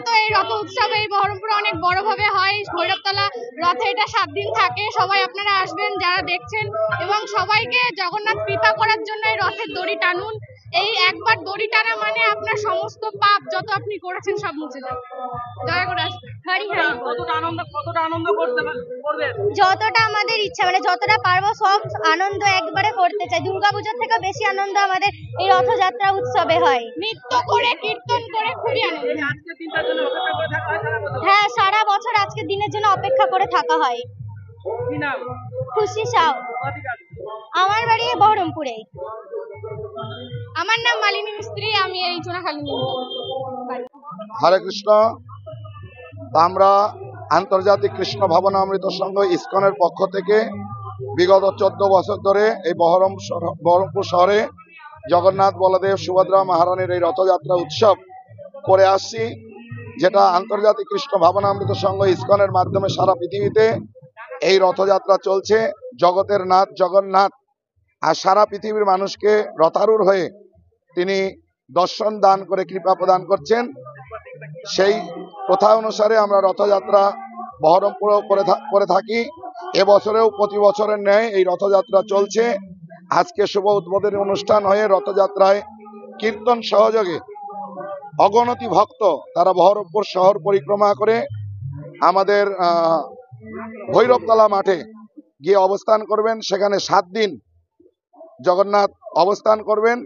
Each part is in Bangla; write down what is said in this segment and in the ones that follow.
প্রতিনিয়ত এই রথ উৎসব এই বহরমপুরে অনেক বড়ভাবে হয়। ভৈরবতলা রথে এটা 7 দিন থাকে। সবাই আপনারা আসবেন যারা দেখছেন, এবং সবাইকে জগন্নাথ কৃপা করার জন্য এই রথের দড়ি টানুন। এই একবার দড়ি টানা মানে আপনার সমস্ত পাপ যত আপনি করেছেন সব মুছে যাবে। দয়া করে আসবেন। কতটা আনন্দ করবেন? যতটা আমাদের ইচ্ছা, মানে যতটা পারবো সব আনন্দ একবারে করতে চাই। দুর্গাপূজার থেকে বেশি আনন্দ আমাদের এই রথযাত্রা উৎসবে হয়। নৃত্য করে, কীর্তন করে খুবই আনন্দ। আজকে দিনটার জন্য অপেক্ষা করে থাকা হয় সারা বছর? হ্যাঁ, সারা বছর আজকের দিনের জন্য অপেক্ষা করে থাকা হয়। কি নাম? খুশি সাউ। আমার বাড়ি বহরমপুরে। আমার নাম মালিনী মিস্ত্রি, আমি এই চুনাখালী। হরে কৃষ্ণ। আমরা আন্তর্জাতিক কৃষ্ণ ভাবনামৃত সংঘ ইসকনের পক্ষ থেকে বিগত 14 বছর ধরে এই বহরমপুর শহরে জগন্নাথ বলদেব সুভদ্রা মহারানীর এই রথযাত্রা উৎসব করে আসছি, যেটা আন্তর্জাতিক কৃষ্ণ ভাবনামৃত সংঘ ইসকনের মাধ্যমে সারা পৃথিবীতে এই রথযাত্রা চলছে। জগতের নাথ জগন্নাথ আর সারা পৃথিবীর মানুষকে রথারূঢ় হয়ে তিনি দর্শন দান করে কৃপা প্রদান করছেন। সেই প্রথা অনুসারে আমরা রথযাত্রা বহরমপুরেও করে থাকি। এবছরেও প্রতি বছরের ন্যায় এই রথযাত্রা চলছে। আজকে শুভ উদ্বোধনী অনুষ্ঠান হয়ে রথযাত্রায় কীর্তন সহযোগে অগণতি ভক্ত তারা বহরমপুর শহর পরিক্রমা করে আমাদের ভৈরবতলা মাঠে গিয়ে অবস্থান করবেন। সেখানে 7 দিন জগন্নাথ অবস্থান করবেন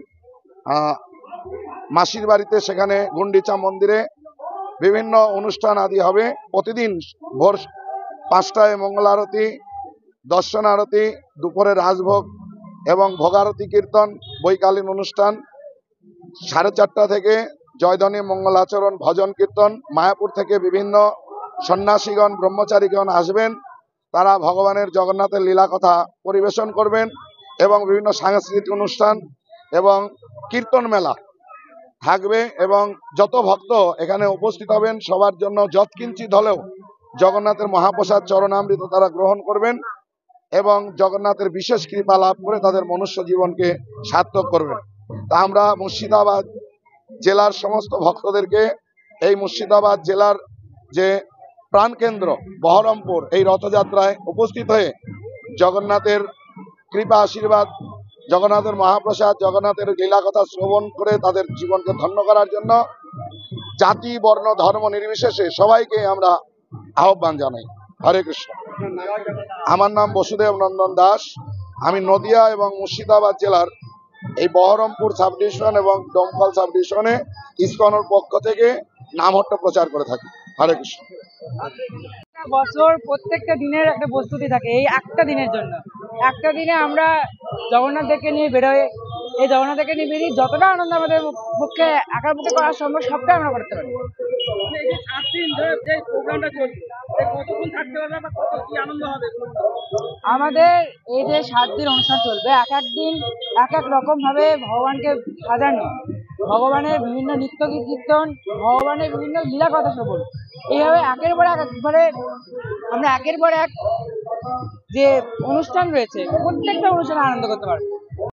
মাসির বাড়িতে। সেখানে গুন্ডিচা মন্দিরে বিভিন্ন অনুষ্ঠান আদি হবে। প্রতিদিন ভোর 5টায় মঙ্গল আরতি, দর্শন আরতি, দুপুরে রাজভোগ এবং ভোগারতি কীর্তন, বৈকালীন অনুষ্ঠান 4:30 থেকে জয়ধ্বনি, মঙ্গলাচরণ, ভজন কীর্তন। মায়াপুর থেকে বিভিন্ন সন্ন্যাসীগণ ব্রহ্মচারীগণ আসবেন, তারা ভগবানের জগন্নাথের লীলা কথা পরিবেশন করবেন এবং বিভিন্ন সাংস্কৃতিক অনুষ্ঠান এবং কীর্তন মেলা থাকবে। এবং যত ভক্ত এখানে উপস্থিত হবেন সবার জন্য যৎকিঞ্চিৎ হলেও জগন্নাথের মহাপ্রসাদ চরণামৃত তারা গ্রহণ করবেন এবং জগন্নাথের বিশেষ কৃপা লাভ করে তাদের মনুষ্য জীবনকে সার্থক করবেন। তা আমরা মুর্শিদাবাদ জেলার সমস্ত ভক্তদেরকে এই মুর্শিদাবাদ জেলার যে প্রাণকেন্দ্র বহরমপুর এই রথযাত্রায় উপস্থিত হয়ে জগন্নাথের কৃপা আশীর্বাদ, জগন্নাথের মহাপ্রসাদ, জগন্নাথের লীলা কথা শ্রবণ করে তাদের জীবনকে ধন্য করার জন্য জাতি বর্ণ ধর্ম নির্বিশেষে সবাইকে আমরা আহ্বান জানাই। হরে কৃষ্ণ। আমার নাম বসুদেব নন্দন দাস। আমি নদিয়া এবং মুর্শিদাবাদ জেলার এই বহরমপুর সাব ডিভিশন এবং দমকল সাব ডিভিশনে ইসকনের পক্ষ থেকে নামহট্ট প্রচার করে থাকি। হরে কৃষ্ণ। বছর প্রত্যেকটা দিনের একটা প্রস্তুতি থাকে এই একটা দিনের জন্য। একটা দিনে আমরা জগন্নাথকে নিয়ে বেরোই। এই জগন্নাথকে নিয়ে বেরিয়ে যতটা আনন্দ আমাদের পক্ষে একার পক্ষে করা সম্ভব সবটাই আমরা করতে পারি। আমাদের এই যে 7 দিন অনুষ্ঠান চলবে, এক এক দিন এক এক রকম ভাবে ভগবানকে সাজানো, ভগবানের বিভিন্ন নিত্য কীর্তন, ভগবানের বিভিন্ন লীলা কথা শ্রবণ, এইভাবে একের পর এক একবারে আমরা একের পর এক যে অনুষ্ঠান রয়েছে প্রত্যেকটা অনুষ্ঠানে আনন্দ করতে পারবো।